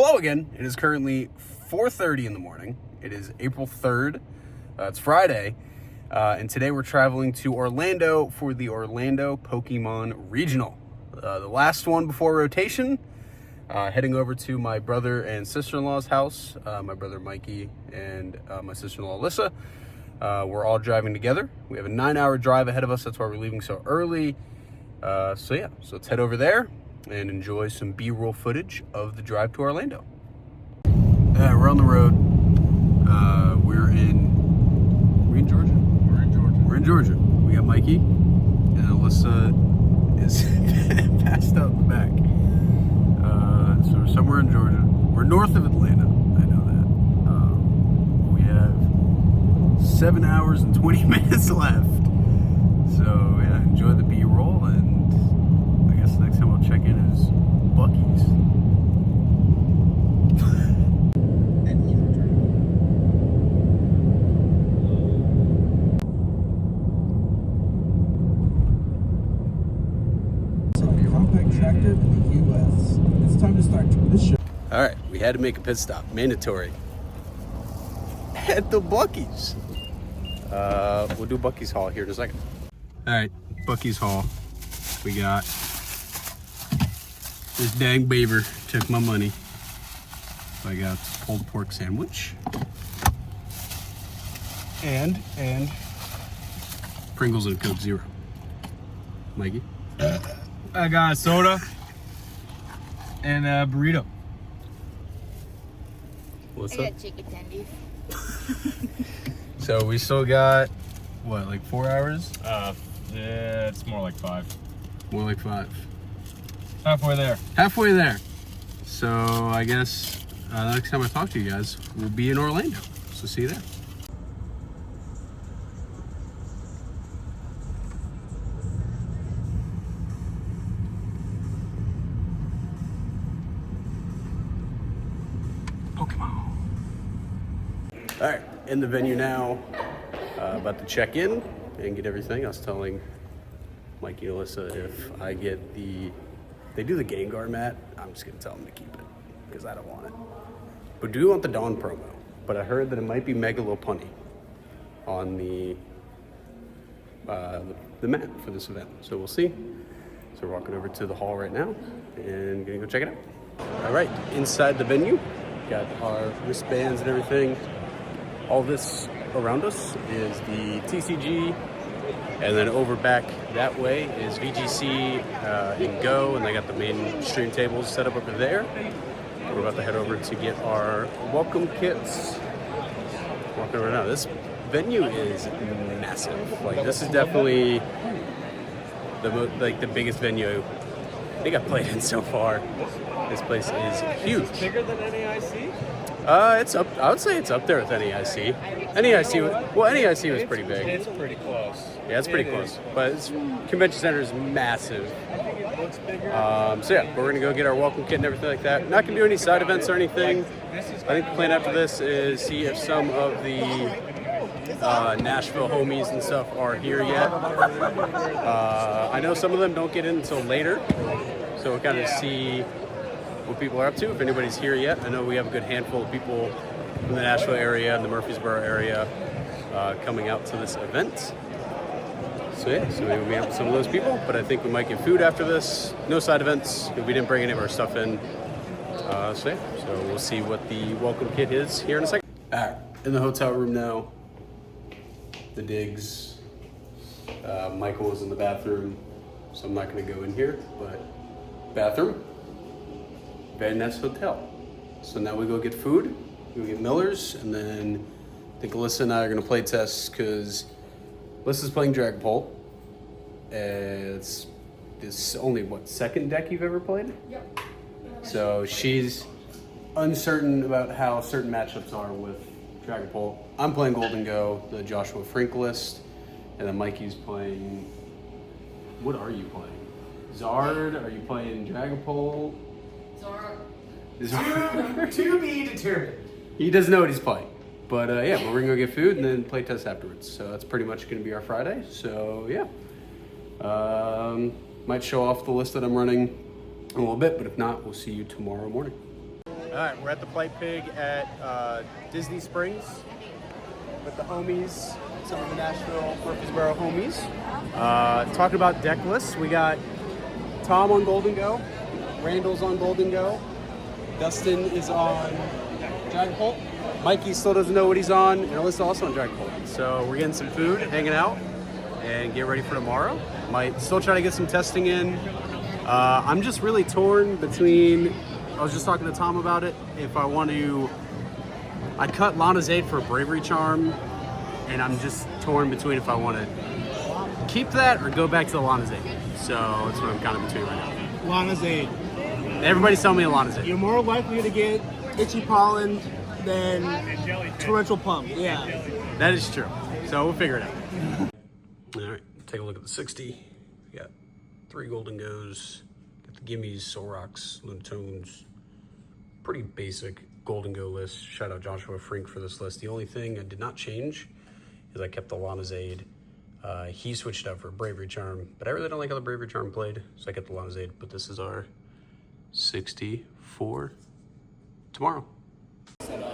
Hello again. It is currently 4:30 in the morning. It is April 3rd. It's Friday. And today we're traveling to Orlando for the Orlando Pokémon Regional. The last one before rotation. Heading over to my brother and sister-in-law's house. My brother Mikey and my sister-in-law Alyssa. We're all driving together. We have a 9-hour drive ahead of us. That's why we're leaving so early. So let's head over there and enjoy some B-roll footage of the drive to Orlando. We're on the road. We're in Georgia? We're in Georgia. We got Mikey, and Alyssa is passed out in the back. So we're somewhere in Georgia. We're north of Atlanta. I know that. We have 7 hours and 20 minutes left. So yeah, enjoy the B-roll, and I guess the next time I'll check in is Buc-ee's. Compact tractor in the U.S. It's time to start this show. All right, we had to make a pit stop, mandatory, at the Buc-ee's. We'll do Buc-ee's haul here in a second. All right, Buc-ee's haul. We got this dang beaver took my money. I got pulled pork sandwich and Pringles and Coke Zero. Mikey? I got a soda and a burrito. What's I up? got chicken tendies. So we still got, what, like 4 hours? Yeah, it's more like 5. More like 5. Halfway there. Halfway there. So I guess the next time I talk to you guys, we'll be in Orlando. So see you there. Pokemon. All right, in the venue now. About to check in and get everything. I was telling Mikey and Alyssa if I get they do the Gengar mat, I'm just gonna tell them to keep it because I don't want it. But do want the Dawn promo. But I heard that it might be Megalopunny on the mat for this event. So we'll see. So we're walking over to the hall right now and gonna go check it out. All right, inside the venue, got our wristbands and everything. All this around us is the TCG, and then over back that way is VGC and Go, and they got the mainstream tables set up over there. We're about to head over to get our welcome kits. Walking over now. This venue is massive. Like, this is definitely the biggest venue I think I've played in so far. This place is huge. Bigger than NAIC? It's up. I would say it's up there with NAIC. NAIC was pretty big. It's pretty close. Yeah, it's pretty close. But convention center is massive. Looks bigger. So yeah, we're gonna go get our welcome kit and everything like that. Not gonna do any side events or anything. I think the plan after this is see if some of the Nashville homies and stuff are here yet. I know some of them don't get in until later, so we'll kind of see what people are up to, if anybody's here yet. I know we have a good handful of people from the Nashville area and the Murfreesboro area coming out to this event. So yeah, so maybe we'll meet up with some of those people, but I think we might get food after this. No side events, we didn't bring any of our stuff in. So we'll see what the welcome kit is here in a second. All right, in the hotel room now, the digs. Michael is in the bathroom, so I'm not gonna go in here, but bathroom. Very nice hotel. So now we go get food. We go get Miller's, and then I think Alyssa and I are gonna play test because Alyssa's playing Dragapult. It's only second deck you've ever played? Yep. So she's uncertain about how certain matchups are with Dragapult. I'm playing Gholdengo, the Josh Frink list, and then Mikey's playing. What are you playing? Zard? Are you playing Dragapult? Zard. To be determined. He doesn't know what he's playing. But yeah, but we're gonna go get food and then play test afterwards. So that's pretty much gonna be our Friday. So yeah. Might show off the list that I'm running in a little bit, but if not, we'll see you tomorrow morning. All right, we're at the Flight Pig at Disney Springs with the homies, some of the Nashville, Murfreesboro homies. Talking about deck lists, we got Tom on Gholdengo, Randall's on Gholdengo, Dustin is on Dragapult, Mikey still doesn't know what he's on, and Alyssa also on Dragapult. So we're getting some food, hanging out, and get ready for tomorrow. Might still try to get some testing in. I'm just really torn between, I was just talking to Tom about it, if I want to, I cut Lana's Aid for a Bravery Charm, and I'm just torn between if I want to keep that or go back to the Lana's Aid. So that's what I'm kind of between right now. Lana's Aid. Everybody's telling me Lana's Aid. You're more likely to get itchy pollen than torrential pump. Yeah. That is true. So we'll figure it out. All right, take a look at the 60. We got 3 Gholdengos, got the Gimmies, Soul Rocks, Lunatones. Pretty basic Gholdengo list. Shout out Josh Frink for this list. The only thing I did not change is I kept the Lana's Aid. He switched out for a Bravery Charm, but I really don't like how the Bravery Charm played, so I kept the Lana's Aid. But this is our 60 for tomorrow.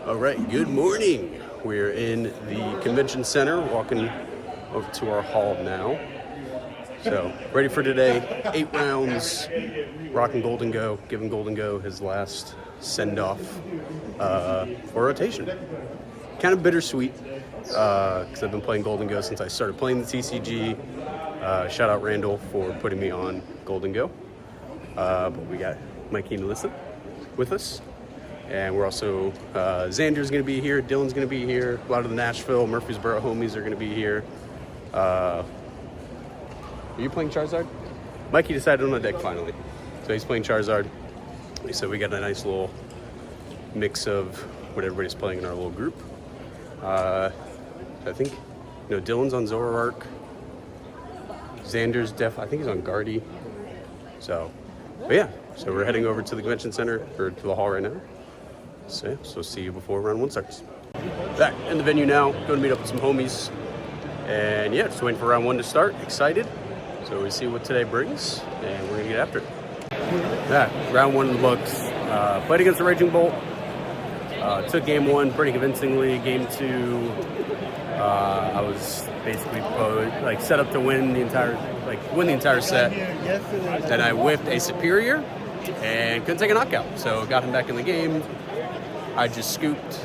All right, good morning. We're in the convention center, walking over to our hall now. So, ready for today, 8 rounds, rocking Gholdengo, giving Gholdengo his last send-off for rotation. Kind of bittersweet, because I've been playing Gholdengo since I started playing the TCG. Shout out Randall for putting me on Gholdengo. But we got Mikey and Alyssa with us. And we're also, Xander's going to be here, Dylan's going to be here, a lot of the Nashville, Murfreesboro homies are going to be here. Are you playing Charizard? Mikey decided on the deck finally. So he's playing Charizard. So we got a nice little mix of what everybody's playing in our little group. I think, Dylan's on Zoroark. Xander's I think he's on Guardy. So, but yeah. So we're heading over to the convention center, or to the hall right now. So see you before round 1 starts. Back in the venue now, going to meet up with some homies. And yeah, just waiting for round 1 to start. Excited. So we see what today brings, and we're gonna get after it. Yeah, round 1 in the books. Played against the Raging Bolt. Took game 1 pretty convincingly. Game 2, I was basically set up to win the entire set. Then I whiffed a Superior and couldn't take a knockout. So got him back in the game. I just scooped,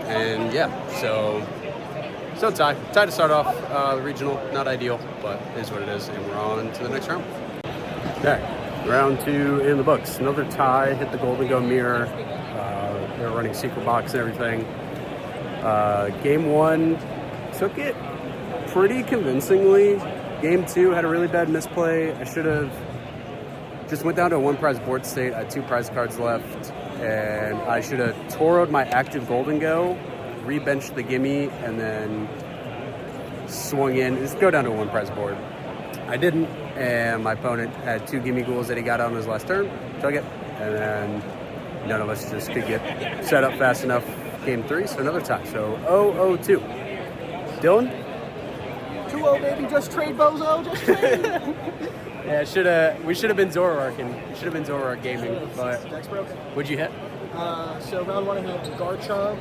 and yeah, so tie to start off the regional. Not ideal, but it is what it is, and we're on to the next round. Okay, round 2 in the books. Another tie, hit the Gholdengo mirror. They're running secret box and everything. Game 1, took it pretty convincingly. Game 2, had a really bad misplay. I should have just went down to a 1 prize board state. I had 2 prize cards left, and I should have Toro'd my active Gholdengo, re-benched the gimme, and then swung in. Just go down to a 1 prize board. I didn't, and my opponent had 2 gimme ghouls that he got out on his last turn. Took it, and then none of us just could get set up fast enough. Game 3, so another tie. So 0-0-2. Dylan? 2-0, baby. Just trade, bozo. Just trade. Yeah, we should have been Zoroarking. Should have been Zoroark gaming, but Deck's broken. what'd you hit? So round 1 I hit Guard Charm,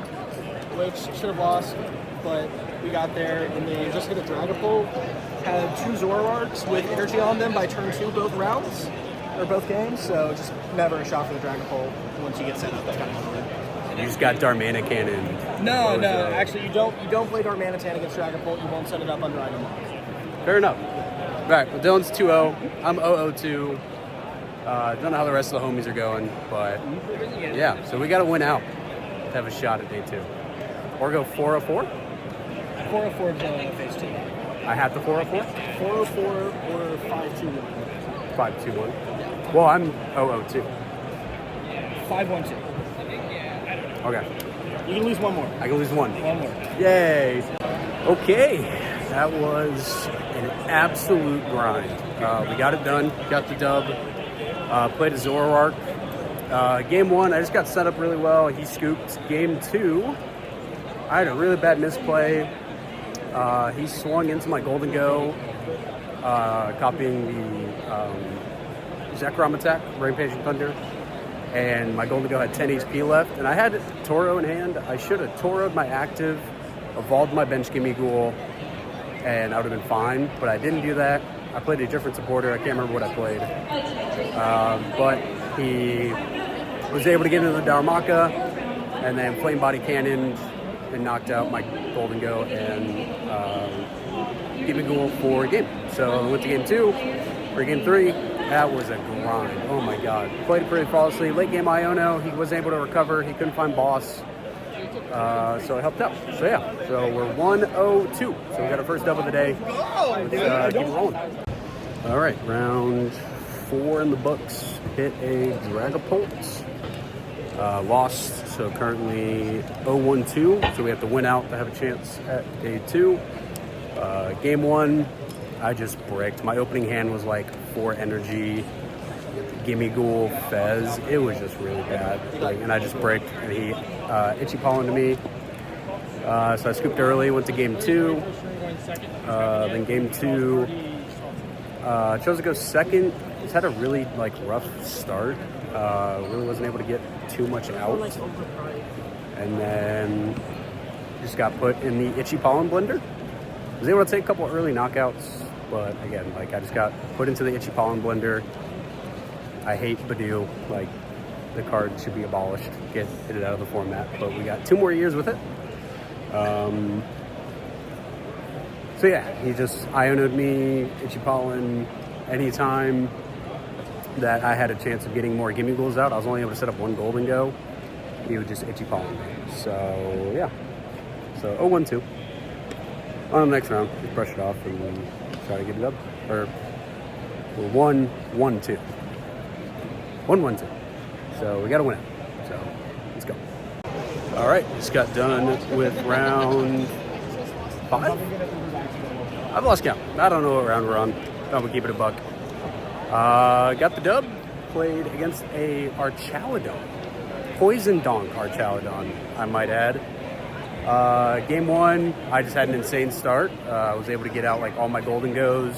which should have lost, but we got there, and then just hit a Dragapult. Had 2 Zoroarks with energy on them by turn 2 both rounds, or both games, so just never a shot for the Dragapult once you get set up. That's kind of hard. You just got Darmanic Cannon. No. Actually, you don't play Darmanitan against Dragapult. You won't set it up under item lock. Fair enough. Right, well, Dylan's 2-0. I'm 0-0-2. Don't know how the rest of the homies are going, but yeah. So we got to win out to have a shot at day 2. Or go 4-0-4. 4-0-4 is phase 2. I have the 4-0-4. 4-0-4 or 5-2-1. 5-2-1. Well, I'm 0-0-2. 5-1-2. Okay. You can lose 1 more. I can lose 1. 1 more. Yay. Okay. That was an absolute grind. We got it done. Got the dub. Played a Zoroark. Game 1, I just got set up really well. He scooped. Game 2, I had a really bad misplay. He swung into my Gholdengo, copying the Zekrom attack, Rampaging Thunder. and my Gholdengo had 10 HP left, and I had Toro in hand. I should have Toro'd my active, evolved my bench Gimme Ghoul, and I would have been fine, but I didn't do that. I played a different supporter. I can't remember what I played. But he was able to get into the Darumaka, and then Flame Body Cannon and knocked out my Gholdengo and Gimme Ghoul for a game. So I went to game 2. For game 3, that was a grind. Oh my god. Played it pretty flawlessly. Late game Iono, he wasn't able to recover. He couldn't find boss. So it helped out. So yeah, so we're 1-0-2. So we got our first dub of the day. Let's keep it rolling. All right, round 4 in the books. Hit a Dragapult. Lost, so currently 0-1-2. So we have to win out to have a chance at day 2. Game 1, I just bricked. My opening hand was like 4 energy, Gimme Ghoul, Fez. It was just really bad. And I just bricked, and he Itchy Pollen to me. So I scooped early, went to game 2. Then game 2, chose to go second. He's had a really rough start. Really wasn't able to get too much out. And then just got put in the Itchy Pollen blender. Was able to take a couple early knockouts, but again, I just got put into the Itchy Pollen blender. I hate Badoo. The card should be abolished. Get it out of the format. But we got 2 more years with it. So yeah, he just Iono'd me, Itchy Pollen, anytime that I had a chance of getting more Gimme Ghouls out. I was only able to set up 1 Gholdengo. He would just Itchy Pollen me. So yeah. So 0-1-2. On the next round, just brush it off and try to get it up. Or we're 1-1-2. 1-1-2. So we got to win it. So let's go. All right, just got done with round 5. I've lost count. I don't know what round we're on. I'm gonna keep it a buck. Got the dub. Played against a Archaludon. Poison Donk Archaludon, I might add. Game 1, I just had an insane start. I was able to get out all my Gholdengos.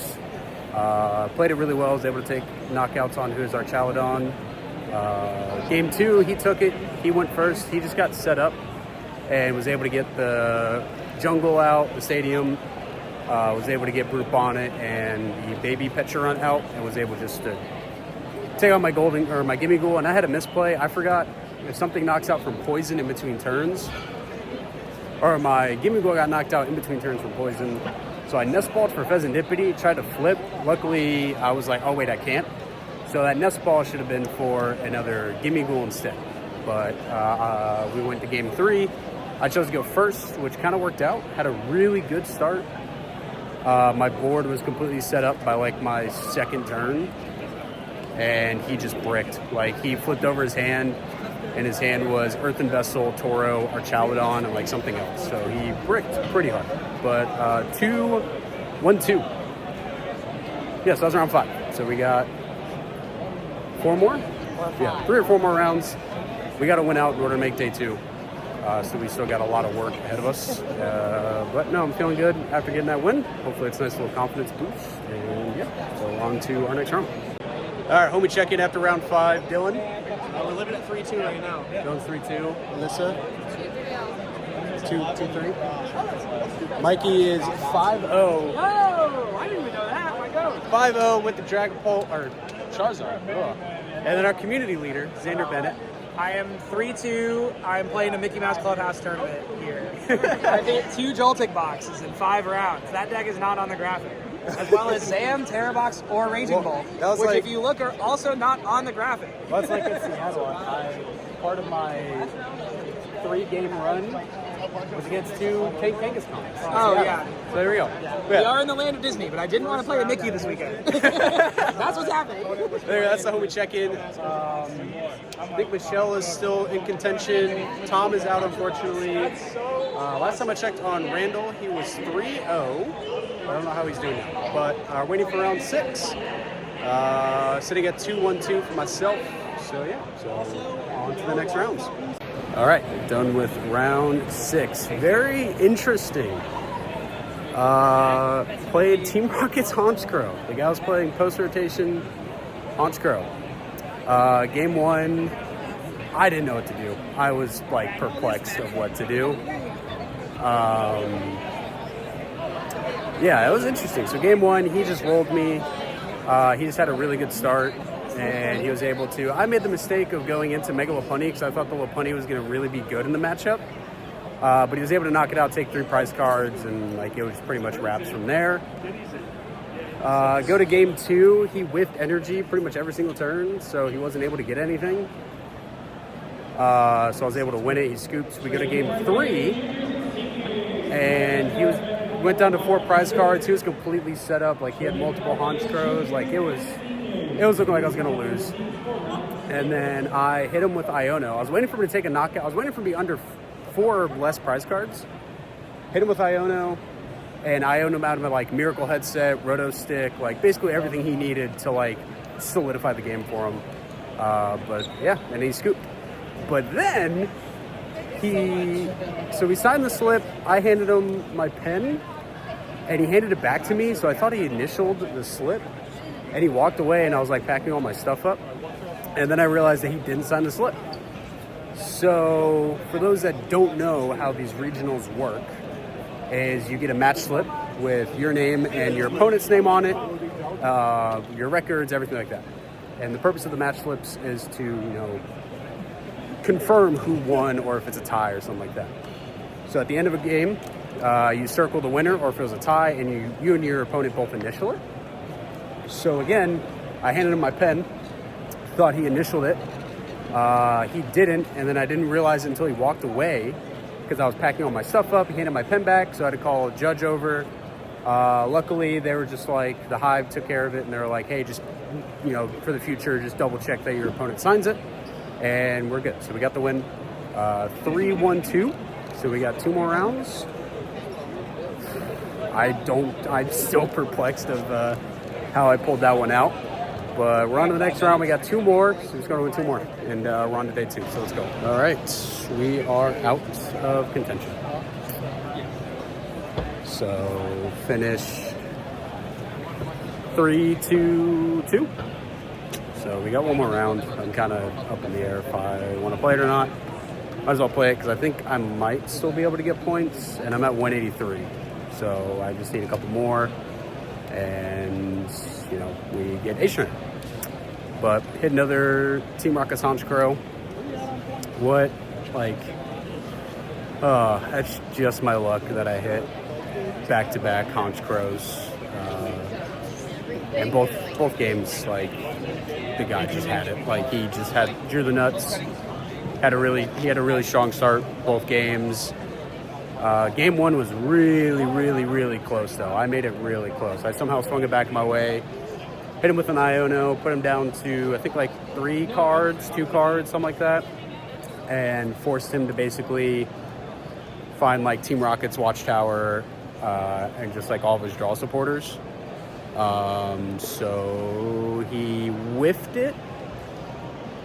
Played it really well. I was able to take knockouts on his Archaludon. Game 2, he took it. He went first. He just got set up and was able to get the jungle out, the stadium. Was able to get Broop on it and the baby Pecharunt out, and was able just to take out my my Gimme Ghoul. And I had a misplay. I forgot if something knocks out from poison in between turns, or my Gimme Ghoul got knocked out in between turns from poison. So I nest balled for Pheasantipity, tried to flip. Luckily, I was like, oh wait, I can't. So that nest ball should have been for another Gimme Ghoul instead. But we went to game 3. I chose to go first, which kind of worked out. Had a really good start. My board was completely set up by my 2nd turn, and he just bricked. He flipped over his hand, and his hand was Earthen Vessel, Toro, Archaludon, and something else. So he bricked pretty hard. But 2-1-2. Yeah, so that was round 5. So we got 4 more? Yeah, 3 or 4 more rounds. We got to win out in order to make day 2. So we still got a lot of work ahead of us. But no, I'm feeling good after getting that win. Hopefully it's a nice little confidence boost. And yeah, so on to our next round. All right, homie check-in after round 5. Dylan? We're living at 3-2 right now. Dylan's 3-2. Alyssa? 2-3. Mikey is 5-0. Oh, I didn't even know that. My God. 5-0 with the Dragapult, or Charizard. Ugh. And then our community leader, Xander Bennett. I am 3-2. I'm playing a Mickey Mouse Clubhouse tournament here. I hit 2 Joltik boxes in 5 rounds. That deck is not on the graphic. As well as Zam, Terrabox, or Raging Bolt, which if you look are also not on the graphic. Well, that's in Seattle. Part of my 3-game run was against 2 Kangas comics. Oh, yeah. So there we go. We are in the land of Disney, but I didn't want to play a Mickey this weekend. That's what's happening. There, that's the homie check-in. I think Michelle is still in contention. Tom is out, unfortunately. Last time I checked on Randall, he was 3-0. I don't know how he's doing now. But waiting for round 6. Sitting at 2-1-2 for myself. So yeah, so on to the next rounds. All right, done with round 6. Very interesting. Played Team Rocket's Honchkrow. The guy was playing post-rotation Honchkrow. Game 1, I didn't know what to do. I was like perplexed of what to do. Yeah, it was interesting. So game one, he just rolled me. He just had a really good start, and he was able to. I made the mistake of going into Mega Lopunny because I thought the Lopunny was going to really be good in the matchup. But he was able to knock it out, take 3 prize cards, and like it was pretty much wraps from there. Go to game 2, he whiffed energy pretty much every single turn, so he wasn't able to get anything. So I was able to win it. He scooped. We go to game 3, and he went down to 4 prize cards. He was completely set up. Like he had multiple Honchkrows. Like it was looking like I was gonna lose. And then I hit him with Iono. I was waiting for him to take a knockout. I was waiting for him to be under 4 or less prize cards. Hit him with Iono. And Iono him out of my like Miracle Headset, Roto Stick, like basically everything he needed to like solidify the game for him. But yeah, and he scooped. But then we signed the slip. I handed him my pen, and he handed it back to me. So I thought he initialed the slip, and he walked away. And I was like packing all my stuff up, and then I realized that he didn't sign the slip. So for those that don't know how these regionals work, is you get a match slip with your name and your opponent's name on it, your records, everything like that. And the purpose of the match slips is to, confirm who won or if it's a tie or something like that. So at the end of a game, you circle the winner, or if it was a tie, and you and your opponent both initial it. So again, I handed him my pen, thought he initialed it. He didn't, and then I didn't realize it until he walked away, because I was packing all my stuff up. He handed my pen back, so I had to call a judge over. Luckily, they were just like, the Hive took care of it, and they were like, hey, just, for the future, just double check that your opponent signs it, and we're good. So we got the win, 3-1-2. So we got 2 more rounds. I'm still perplexed of how I pulled that one out. But we're on to the next round. We got 2 more, so we're just going to win 2 more. And we're on to day 2, so let's go. All right, we are out of contention. So finish 3-2-2. So we got 1 more round. I'm kind of up in the air if I want to play it or not. Might as well play it because I think I might still be able to get points, and I'm at 183. So I just need a couple more, and we get A-Strand. But hit another Team Rocket's Honchkrow. What, that's just my luck that I hit back-to-back Honchkrows. And both games, the guy just had it. He just drew the nuts. He had a really strong start both games. Game 1 was really, really, really close, though. I made it really close. I somehow swung it back my way. Hit him with an Iono, put him down to, I think, 3 cards, 2 cards, something like that. And forced him to basically find, Team Rocket's Watchtower and just, all of his draw supporters. So he whiffed it.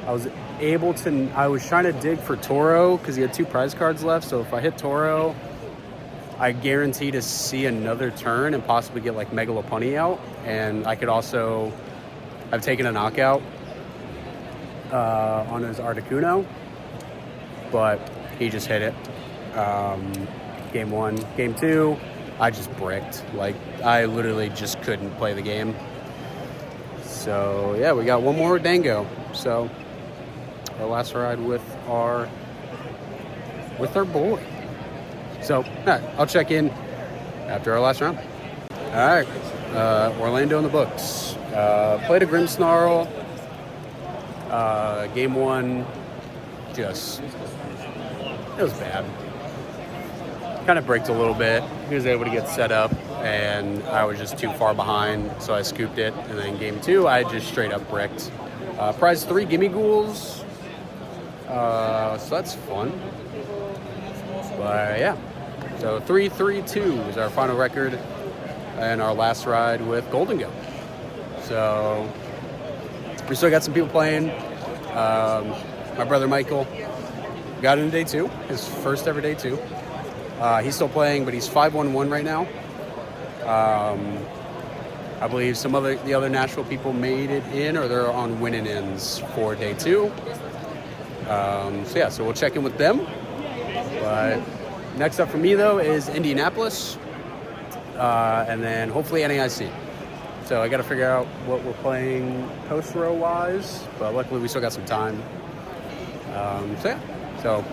I was trying to dig for Toro because he had 2 prize cards left. So if I hit Toro, I guarantee to see another turn and possibly get Mega Lopunny out. And I could also have taken a knockout on his Articuno, but he just hit it. Game 1. Game 2, I just bricked. I literally just couldn't play the game. So yeah, we got 1 more Dengo. So our last ride with our boy. So I'll check in after our last round. All right, Orlando in the books. Played a Grimmsnarl. Game 1, it was bad. Kind of bricked a little bit. He was able to get set up, and I was just too far behind, so I scooped it. And then game 2, I just straight up bricked. Prize 3 Gimme Ghouls. So that's fun. But yeah, so 3-3-2 is our final record, and our last ride with Gholdengo. So we still got some people playing. My brother Michael got into day 2, his first ever day 2. He's still playing, but he's 5-1-1 right now. I believe the other Nashville people made it in, or they're on winning ends for day 2. So yeah, so we'll check in with them. But next up for me though is Indianapolis, and then hopefully NAIC. So I got to figure out what we're playing post row wise, but luckily we still got some time. So yeah, so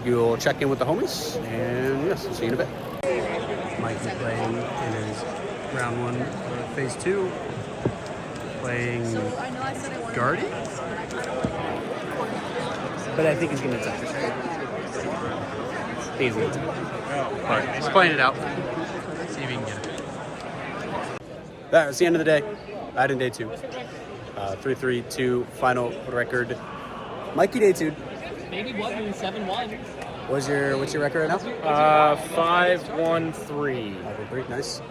you'll check in with the homies, and yes, we'll see you in a bit. Mike is playing in his round 1 of phase 2, playing Guardy, but I think he's going to touch it. He's going to touch it. All right, just playing it out. See if he can get it. That's the end of the day. Bad in day 2. 3-3-2 final record. Mikey day 2. Maybe what, 7-1. What's your record right now? 5-1-3. 5-3, nice.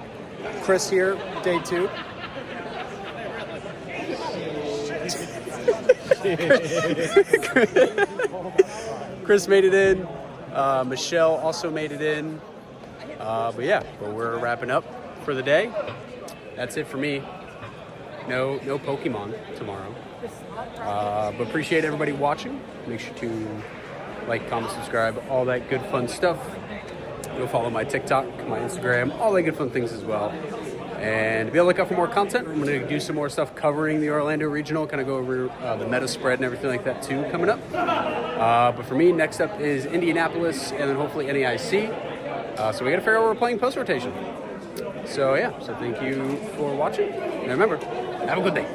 Chris here, day 2. Chris made it in. Michelle also made it in. But yeah, we're wrapping up for the day. That's it for me. No Pokemon tomorrow. But appreciate everybody watching. Make sure to like, comment, subscribe, all that good fun stuff. Go follow my TikTok, my Instagram, all that good fun things as well. And be on the lookout for more content. I'm going to do some more stuff covering the Orlando Regional, kind of go over the meta spread and everything like that too coming up. But for me, next up is Indianapolis and then hopefully NAIC. So we got to figure out where we're playing post rotation. So yeah, so thank you for watching. And remember, have a good day.